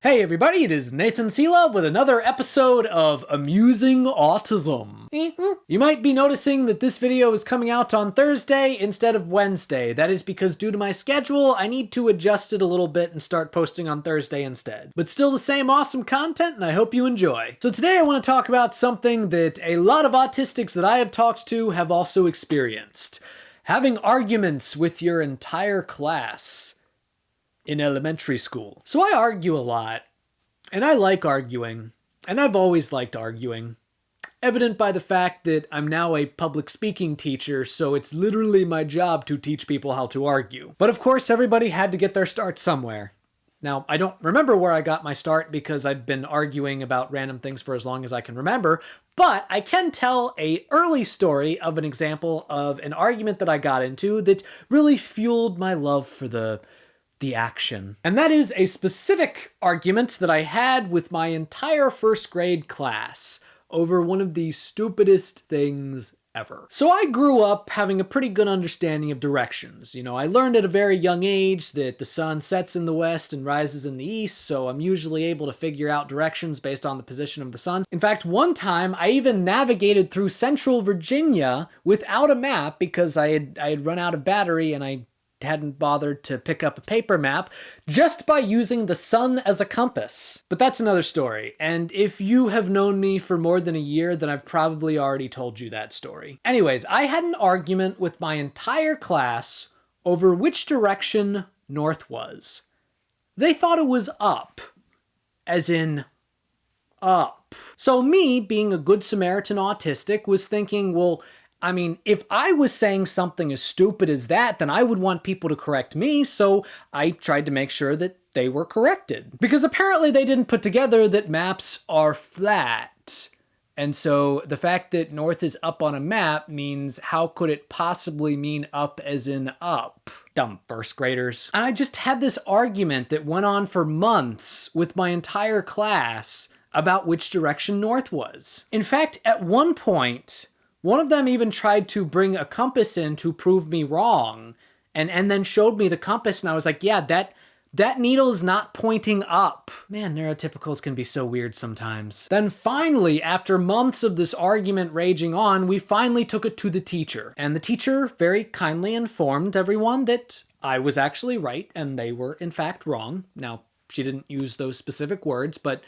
Hey everybody, it is Nathan Selove with another episode of Amusing Autism. You might be noticing that this video is coming out on Thursday instead of Wednesday. That is because due to my schedule, I need to adjust it a little bit and start posting on Thursday instead. But still the same awesome content, and I hope you enjoy. So today I want to talk about something that a lot of autistics that I have talked to have also experienced. Having arguments with your entire class in elementary school. So I argue a lot, and I like arguing, and I've always liked arguing. Evident by the fact that I'm now a public speaking teacher, so it's literally my job to teach people how to argue. But of course, everybody had to get their start somewhere. Now, I don't remember where I got my start because I've been arguing about random things for as long as I can remember, but I can tell an early story of an example of an argument that I got into that really fueled my love for the action. And that is a specific argument that I had with my entire first grade class over one of the stupidest things ever. So I grew up having a pretty good understanding of directions. You know, I learned at a very young age that the sun sets in the west and rises in the east, so I'm usually able to figure out directions based on the position of the sun. In fact, one time I even navigated through central Virginia without a map because I had run out of battery and I hadn't bothered to pick up a paper map just by using the sun as a compass. But that's another story, and if you have known me for more than a year, then I've probably already told you that story. Anyways, I had an argument with my entire class over which direction north was. They thought it was up, as in up. So me, being a good Samaritan autistic, was thinking, well, I mean, if I was saying something as stupid as that, then I would want people to correct me, so I tried to make sure that they were corrected. Because apparently they didn't put together that maps are flat. And so the fact that north is up on a map means how could it possibly mean up as in up? Dumb first graders. And I just had this argument that went on for months with my entire class about which direction north was. In fact, at one point, one of them even tried to bring a compass in to prove me wrong, and then showed me the compass, and I was like, yeah, that needle is not pointing up. Man, neurotypicals can be so weird sometimes. Then finally, after months of this argument raging on, we finally took it to the teacher. And the teacher very kindly informed everyone that I was actually right, and they were in fact wrong. Now, she didn't use those specific words, but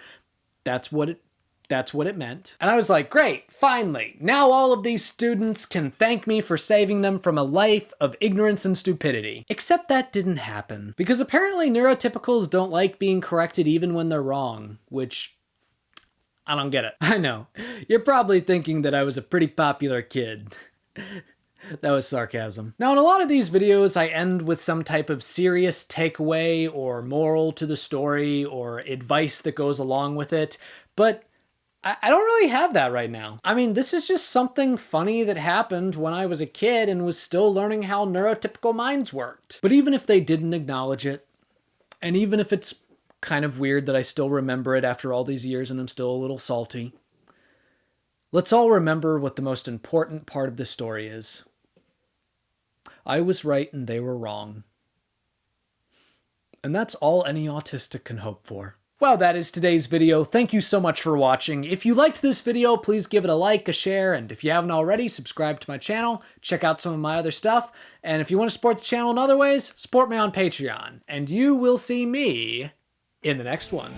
that's what it meant. And I was like, great, finally. Now all of these students can thank me for saving them from a life of ignorance and stupidity. Except that didn't happen. Because apparently neurotypicals don't like being corrected even when they're wrong, which I don't get it. I know. You're probably thinking that I was a pretty popular kid. That was sarcasm. Now, in a lot of these videos, I end with some type of serious takeaway or moral to the story or advice that goes along with it, but I don't really have that right now. I mean, this is just something funny that happened when I was a kid and was still learning how neurotypical minds worked. But even if they didn't acknowledge it, and even if it's kind of weird that I still remember it after all these years and I'm still a little salty, let's all remember what the most important part of this story is. I was right and they were wrong. And that's all any autistic can hope for. Well, that is today's video. Thank you so much for watching. If you liked this video, please give it a like, a share, and if you haven't already, subscribe to my channel, check out some of my other stuff, and if you want to support the channel in other ways, support me on Patreon, and you will see me in the next one.